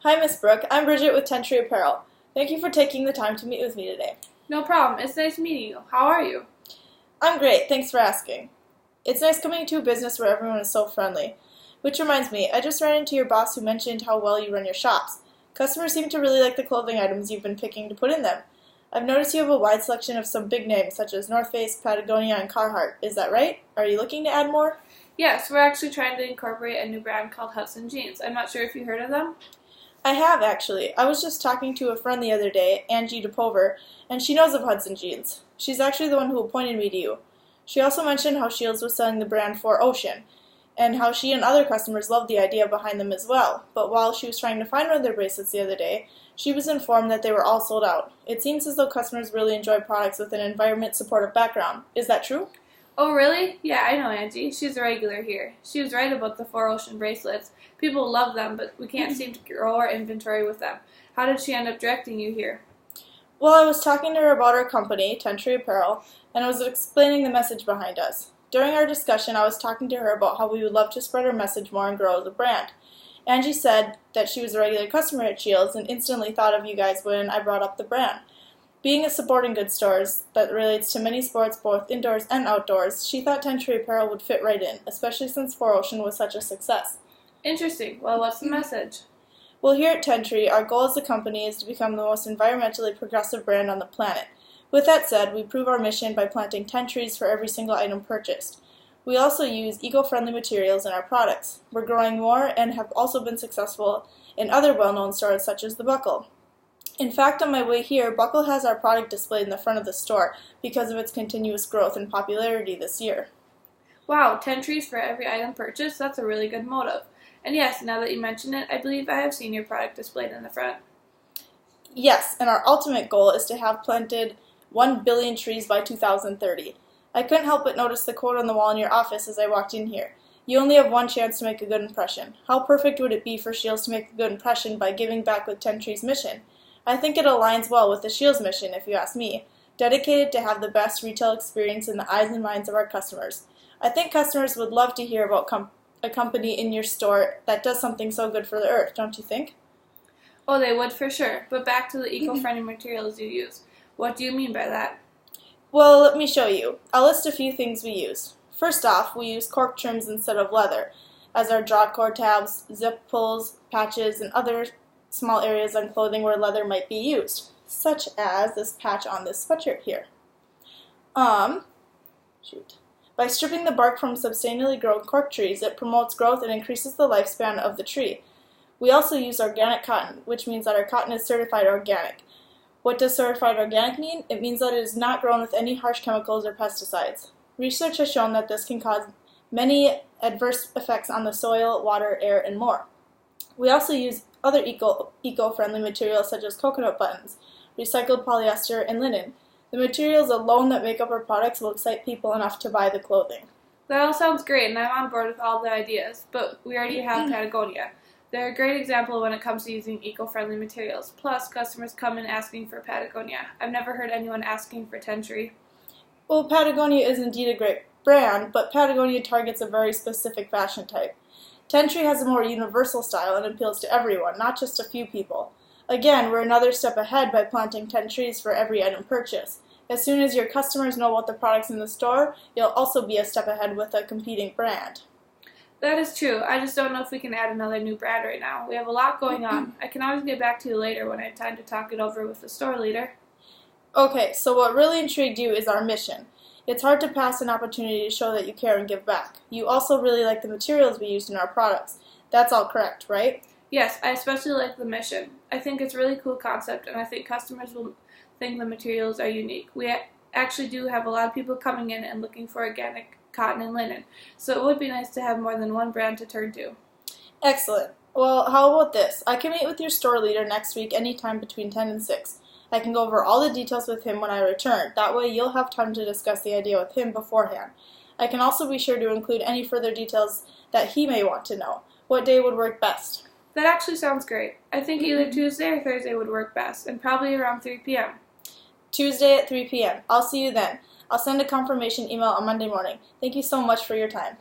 Hi, Miss Brooke. I'm Bridget with Tschida Apparel. Thank you for taking the time to meet with me today. No problem. It's nice meeting you. How are you? I'm great. Thanks for asking. It's nice coming to a business where everyone is so friendly. Which reminds me, I just ran into your boss who mentioned how well you run your shops. Customers seem to really like the clothing items you've been picking to put in them. I've noticed you have a wide selection of some big names such as North Face, Patagonia, and Carhartt. Is that right? Are you looking to add more? Yes, we're actually trying to incorporate a new brand called Hudson Jeans. I'm not sure if you heard of them. I have, actually. I was just talking to a friend the other day, Angie DePover, and she knows of Hudson Jeans. She's actually the one who appointed me to you. She also mentioned how Shields was selling the brand for Ocean, and how she and other customers loved the idea behind them as well. But while she was trying to find one of their bracelets the other day, she was informed that they were all sold out. It seems as though customers really enjoy products with an environment-supportive background. Is that true? Oh, really? Yeah, I know Angie. She's a regular here. She was right about the 4Ocean bracelets. People love them, but we can't seem to grow our inventory with them. How did she end up directing you here? Well, I was talking to her about our company, Tschida Apparel, and I was explaining the message behind us. During our discussion, I was talking to her about how we would love to spread our message more and grow as a brand. Angie said that she was a regular customer at Shields and instantly thought of you guys when I brought up the brand. Being a sporting goods store that relates to many sports both indoors and outdoors, she thought Tschida Apparel would fit right in, especially since 4Ocean was such a success. Interesting. Well, what's the message? Well, here at Tschida, our goal as a company is to become the most environmentally progressive brand on the planet. With that said, we prove our mission by planting 10 trees for every single item purchased. We also use eco-friendly materials in our products. We're growing more and have also been successful in other well-known stores such as The Buckle. In fact, on my way here, Buckle has our product displayed in the front of the store because of its continuous growth and popularity this year. Wow, 10 trees for every item purchased? That's a really good motive. And yes, now that you mention it, I believe I have seen your product displayed in the front. Yes, and our ultimate goal is to have planted 1 billion trees by 2030. I couldn't help but notice the quote on the wall in your office as I walked in here. You only have one chance to make a good impression. How perfect would it be for Shields to make a good impression by giving back with 10 Trees' mission? I think it aligns well with the Shields mission, if you ask me, dedicated to have the best retail experience in the eyes and minds of our customers. I think customers would love to hear about a company in your store that does something so good for the earth, don't you think? Oh, they would for sure. But back to the eco-friendly materials you use. What do you mean by that? Well, let me show you. I'll list a few things we use. First off, we use cork trims instead of leather, as our drawcord tabs, zip pulls, patches, and other small areas on clothing where leather might be used, such as this patch on this sweatshirt here. By stripping the bark from sustainably grown cork trees, it promotes growth and increases the lifespan of the tree. We also use organic cotton, which means that our cotton is certified organic. What does certified organic mean? It means that it is not grown with any harsh chemicals or pesticides. Research has shown that this can cause many adverse effects on the soil, water, air, and more. We also use other eco-friendly materials such as coconut buttons, recycled polyester, and linen. The materials alone that make up our products will excite people enough to buy the clothing. That all sounds great, and I'm on board with all the ideas, but we already have Patagonia. They're a great example when it comes to using eco-friendly materials. Plus, customers come in asking for Patagonia. I've never heard anyone asking for Tschida. Well, Patagonia is indeed a great brand, but Patagonia targets a very specific fashion type. Tschida has a more universal style and appeals to everyone, not just a few people. Again, we're another step ahead by planting 10 trees for every item purchased. As soon as your customers know about the products in the store, you'll also be a step ahead with a competing brand. That is true. I just don't know if we can add another new brand right now. We have a lot going on. I can always get back to you later when I have time to talk it over with the store leader. Okay, so what really intrigued you is our mission. It's hard to pass an opportunity to show that you care and give back. You also really like the materials we used in our products. That's all correct, right? Yes, I especially like the mission. I think it's a really cool concept, and I think customers will think the materials are unique. We actually do have a lot of people coming in and looking for organic cotton and linen, so it would be nice to have more than one brand to turn to. Excellent. Well, how about this? I can meet with your store leader next week anytime between 10 and 6. I can go over all the details with him when I return. That way you'll have time to discuss the idea with him beforehand. I can also be sure to include any further details that he may want to know. What day would work best? That actually sounds great. I think either Tuesday or Thursday would work best, and probably around 3 p.m. Tuesday at 3 p.m. I'll see you then. I'll send a confirmation email on Monday morning. Thank you so much for your time.